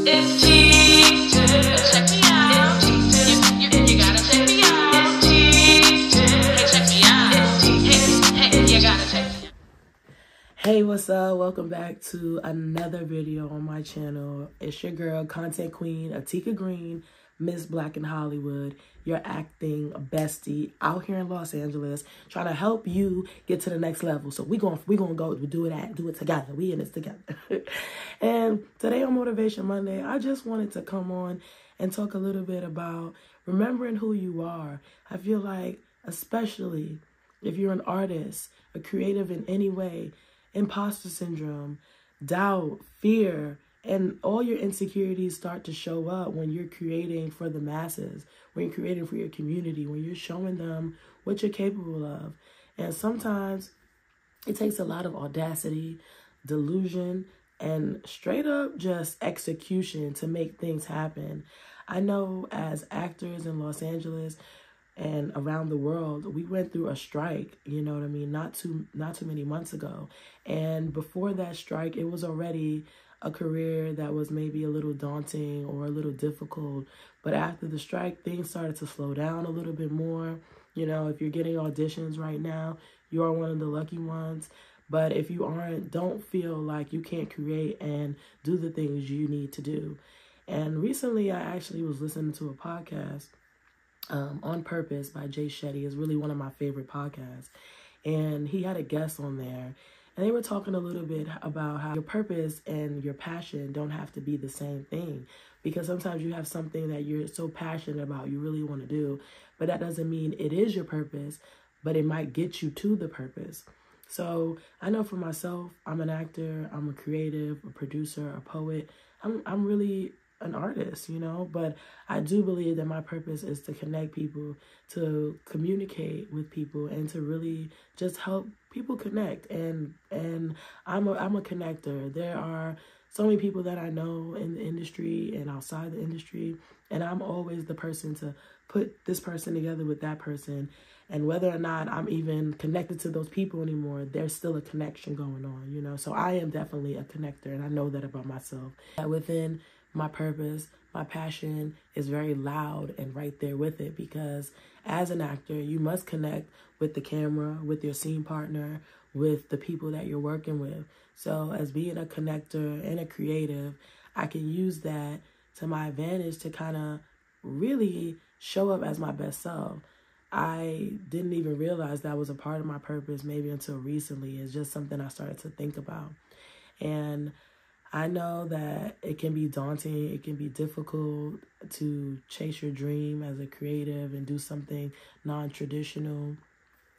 It's cheating. Check me out. You gotta check me out. It's cheating. Hey, check me out. Hey, you gotta check me out. Hey, what's up? Welcome back to another video on my channel. It's your girl, content queen, Atika Green, Miss Blk In Hollywood, your acting bestie out here in Los Angeles, trying to help you get to the next level. So we gonna go do it together. We in this together. And today on Motivation Monday, I just wanted to come on and talk a little bit about remembering who you are. I feel like, especially if you're an artist, a creative in any way, imposter syndrome, doubt, fear, and all your insecurities start to show up when you're creating for the masses, when you're creating for your community, when you're showing them what you're capable of. And sometimes it takes a lot of audacity, delusion, and straight up just execution to make things happen. I know as actors in Los Angeles and around the world, we went through a strike, you know what I mean, not too many months ago. And before that strike, it was already a career that was maybe a little daunting or a little difficult. But after the strike, things started to slow down a little bit more. You know, if you're getting auditions right now, you are one of the lucky ones. But if you aren't, don't feel like you can't create and do the things you need to do. And recently, I actually was listening to a podcast, On Purpose by Jay Shetty. Is really one of my favorite podcasts. And he had a guest on there. And they were talking a little bit about how your purpose and your passion don't have to be the same thing. Because sometimes you have something that you're so passionate about, you really want to do. But that doesn't mean it is your purpose, but it might get you to the purpose. So I know for myself, I'm an actor, I'm a creative, a producer, a poet. I'm really an artist, you know, but I do believe that my purpose is to connect people, to communicate with people, and to really just help people connect. And I'm a connector. There are so many people that I know in the industry and outside the industry, and I'm always the person to put this person together with that person. And whether or not I'm even connected to those people anymore, there's still a connection going on, you know. So I am definitely a connector, and I know that about myself. That within my purpose, my passion is very loud and right there with it, because as an actor, you must connect with the camera, with your scene partner, with the people that you're working with. So as being a connector and a creative, I can use that to my advantage to kind of really show up as my best self. I didn't even realize that was a part of my purpose maybe until recently. It's just something I started to think about. And I know that it can be daunting, it can be difficult to chase your dream as a creative and do something non-traditional.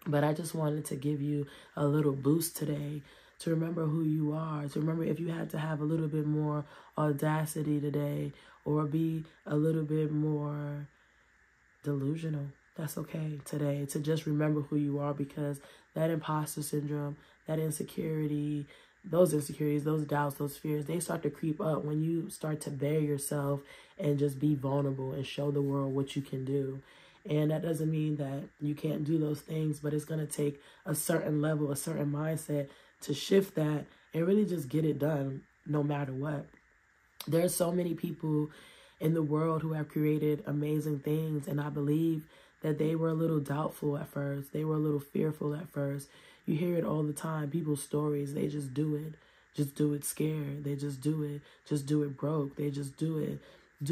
But I just wanted to give you a little boost today to remember who you are, to remember if you had to have a little bit more audacity today or be a little bit more delusional. That's okay today, to just remember who you are, because that imposter syndrome, that insecurity, those insecurities, those doubts, those fears, they start to creep up when you start to bare yourself and just be vulnerable and show the world what you can do. And that doesn't mean that you can't do those things, but it's going to take a certain level, a certain mindset to shift that and really just get it done no matter what. There's so many people in the world who have created amazing things, and I believe that they were a little doubtful at first. They were a little fearful at first. You hear it all the time, people's stories. They just do it scared. They just do it broke. They just do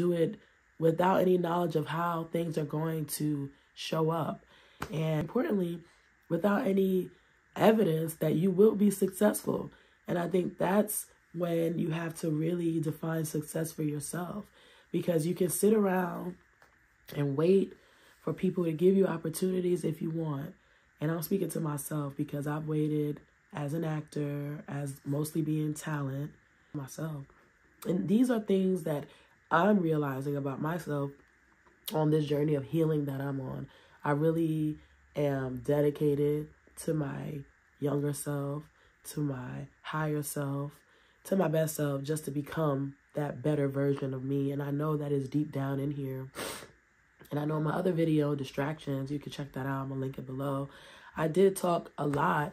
it without any knowledge of how things are going to show up. And importantly, without any evidence that you will be successful. And I think that's when you have to really define success for yourself, because you can sit around and wait for people to give you opportunities if you want. And I'm speaking to myself because I've waited as an actor, as mostly being talent, myself. And these are things that I'm realizing about myself on this journey of healing that I'm on. I really am dedicated to my younger self, to my higher self, to my best self, just to become that better version of me. And I know that is deep down in here. And I know my other video, Distractions, you can check that out. I'm going to link it below. I did talk a lot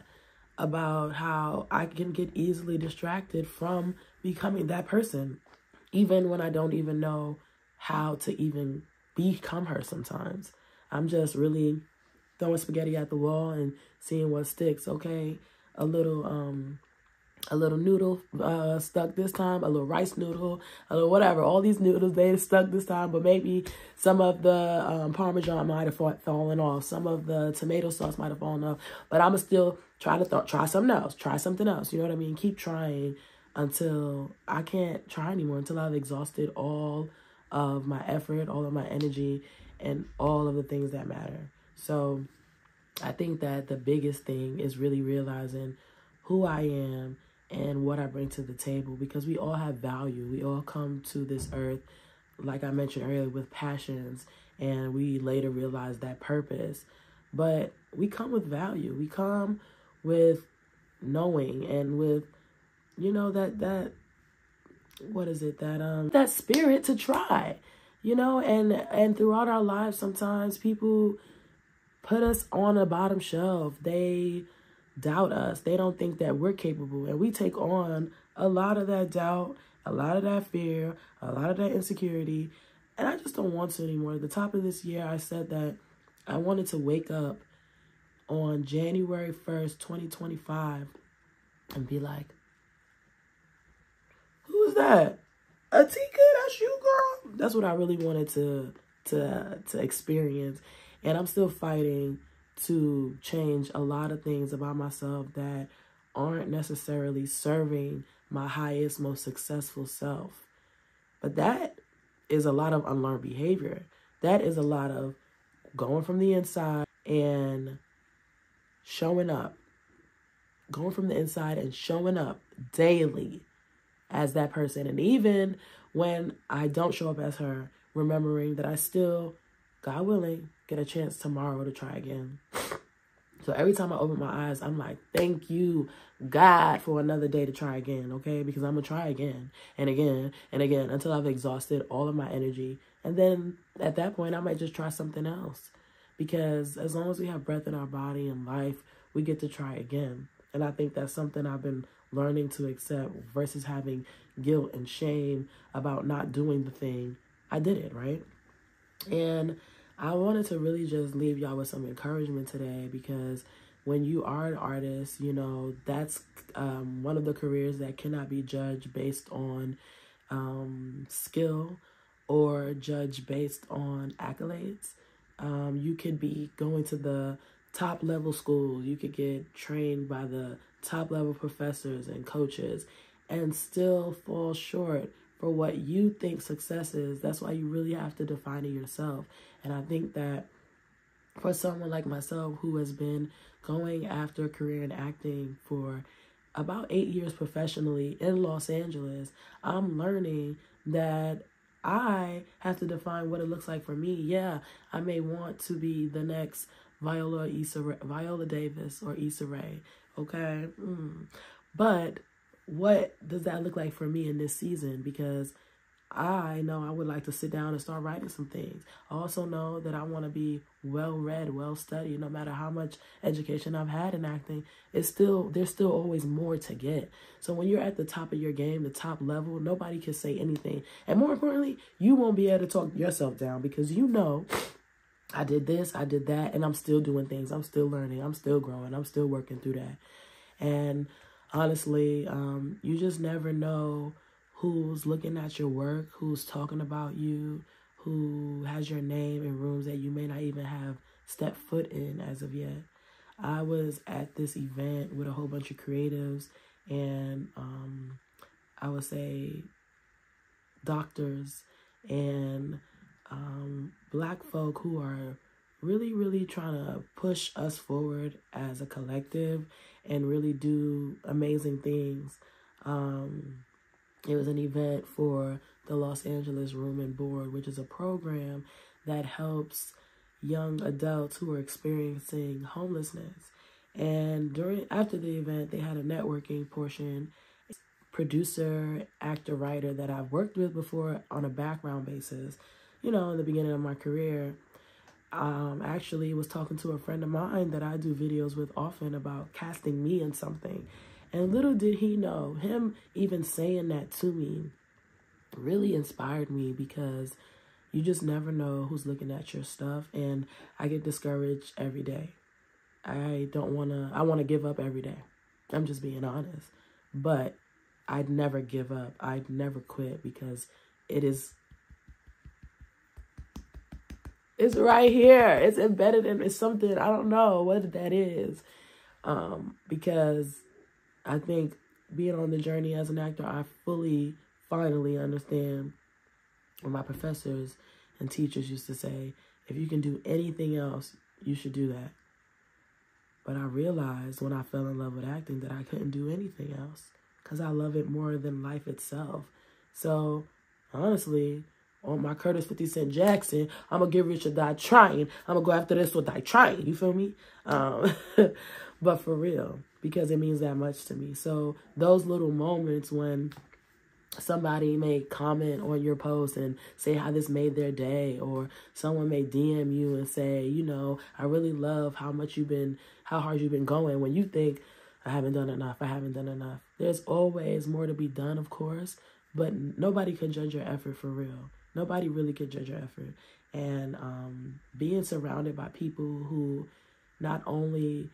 about how I can get easily distracted from becoming that person. even when I don't even know how to even become her sometimes. I'm just really throwing spaghetti at the wall and seeing what sticks. Okay, a little noodle stuck this time, a little rice noodle, a little whatever. All these noodles, they stuck this time, but maybe some of the Parmesan might have fallen off. Some of the tomato sauce might have fallen off. But I'm going to still try something else. Try something else. You know what I mean? Keep trying until I can't try anymore, until I've exhausted all of my effort, all of my energy, and all of the things that matter. So I think that the biggest thing is really realizing who I am and what I bring to the table, because we all have value. We all come to this earth, like I mentioned earlier, with passions, and we later realize that purpose. But we come with value. We come with knowing and with, you know, that spirit to try, you know, and throughout our lives, sometimes people put us on a bottom shelf. They doubt us. They don't think that we're capable. And we take on a lot of that doubt, a lot of that fear, a lot of that insecurity. And I just don't want to anymore. At the top of this year, I said that I wanted to wake up on January 1st, 2025 and be like, who is that? Atika, that's you, girl? That's what I really wanted to experience. And I'm still fighting to change a lot of things about myself that aren't necessarily serving my highest, most successful self. But that is a lot of unlearned behavior. That is a lot of going from the inside and showing up. Going from the inside and showing up daily as that person. And even when I don't show up as her, remembering that I still, God willing, get a chance tomorrow to try again. So every time I open my eyes, I'm like, thank you, God, for another day to try again, okay? Because I'm going to try again and again and again until I've exhausted all of my energy. And then at that point, I might just try something else. Because as long as we have breath in our body and life, we get to try again. And I think that's something I've been learning to accept versus having guilt and shame about not doing the thing. I did it, right? And I wanted to really just leave y'all with some encouragement today, because when you are an artist, you know, that's one of the careers that cannot be judged based on skill or judged based on accolades. You could be going to the top level schools. You could get trained by the top level professors and coaches and still fall short for what you think success is. That's why you really have to define it yourself. And I think that for someone like myself who has been going after a career in acting for about 8 years professionally in Los Angeles, I'm learning that I have to define what it looks like for me. Yeah, I may want to be the next Viola Davis or Issa Rae, okay? But what does that look like for me in this season? Because I know I would like to sit down and start writing some things. I also know that I want to be well-read, well-studied. No matter how much education I've had in acting, there's still always more to get. So when you're at the top of your game, the top level, nobody can say anything. And more importantly, you won't be able to talk yourself down, because you know, I did this, I did that, and I'm still doing things. I'm still learning. I'm still growing. I'm still working through that. And honestly, you just never know who's looking at your work, who's talking about you, who has your name in rooms that you may not even have stepped foot in as of yet. I was at this event with a whole bunch of creatives and I would say doctors and Black folk who are really, really trying to push us forward as a collective and really do amazing things. It was an event for the Los Angeles Room and Board, which is a program that helps young adults who are experiencing homelessness. And after the event, they had a networking portion. Producer, actor, writer that I've worked with before on a background basis, you know, in the beginning of my career, actually was talking to a friend of mine that I do videos with often about casting me in something. And little did he know, him even saying that to me really inspired me, because you just never know who's looking at your stuff. And I get discouraged every day. I want to give up every day. I'm just being honest. But I'd never give up. I'd never quit, because it's right here. It's embedded in, it's something, I don't know what that is. Because I think being on the journey as an actor, I finally understand what my professors and teachers used to say: if you can do anything else, you should do that. But I realized when I fell in love with acting that I couldn't do anything else, because I love it more than life itself. So honestly, on my Curtis 50 Cent Jackson, I'm going to get rich or die trying. I'm going to go after this or die trying. You feel me? But for real, because it means that much to me. So those little moments when somebody may comment on your post and say how this made their day, or someone may DM you and say, you know, I really love how hard you've been going, when you think, I haven't done enough. There's always more to be done, of course, but nobody can judge your effort for real. Nobody really can judge your effort. And being surrounded by people who not only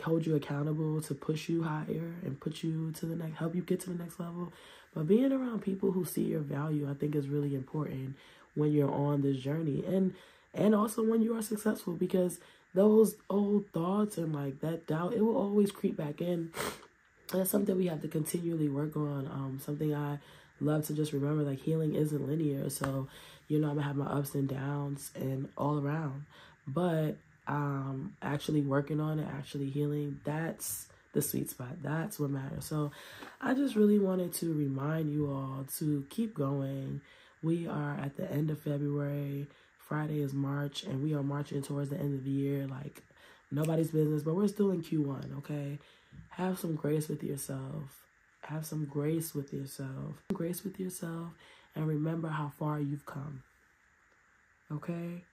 hold you accountable to push you higher and put you to the next, help you get to the next level, but being around people who see your value, I think is really important when you're on this journey, and also when you are successful, because those old thoughts and like that doubt, it will always creep back in. That's something we have to continually work on. Something I love to just remember, like, healing isn't linear. So, you know, I'm gonna have my ups and downs and all around, but actually working on it, actually healing, that's the sweet spot. That's what matters. So I just really wanted to remind you all to keep going. We are at the end of February. Friday is March, and we are marching towards the end of the year like nobody's business, but we're still in Q1, okay? Have some grace with yourself. Have some grace with yourself. Grace with yourself, and remember how far you've come, okay?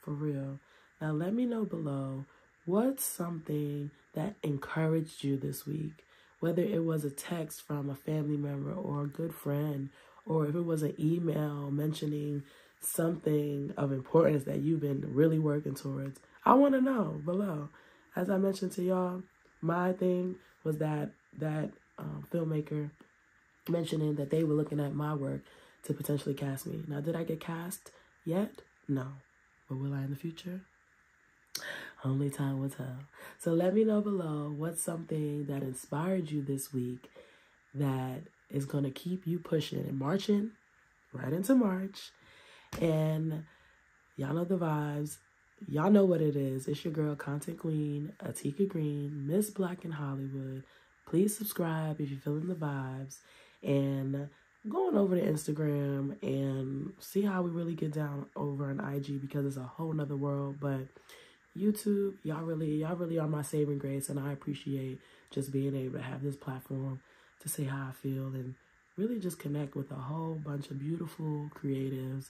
For real. Now, let me know below, what's something that encouraged you this week? Whether it was a text from a family member or a good friend, or if it was an email mentioning something of importance that you've been really working towards. I want to know below. As I mentioned to y'all, my thing was that filmmaker mentioning that they were looking at my work to potentially cast me. Now, did I get cast yet? No. But will I in the future? Only time will tell. So let me know below, what's something that inspired you this week that is going to keep you pushing and marching right into March. And y'all know the vibes. Y'all know what it is. It's your girl, Content Queen, Atika Green, Miss Blk In Hollywood. Please subscribe if you're feeling the vibes. And go on over to Instagram and see how we really get down over on IG, because it's a whole nother world. But YouTube, y'all really are my saving grace, and I appreciate just being able to have this platform to say how I feel and really just connect with a whole bunch of beautiful creatives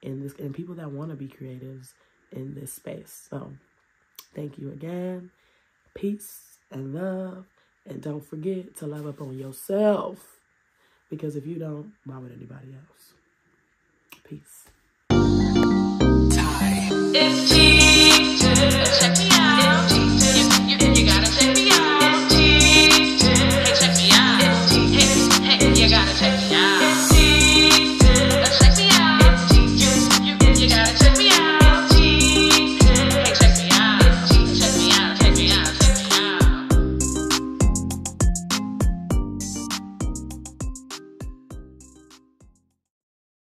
and people that want to be creatives in this space. So thank you again. Peace and love, and don't forget to love up on yourself, because if you don't, why would anybody else? Peace. It's cheating. Check me out.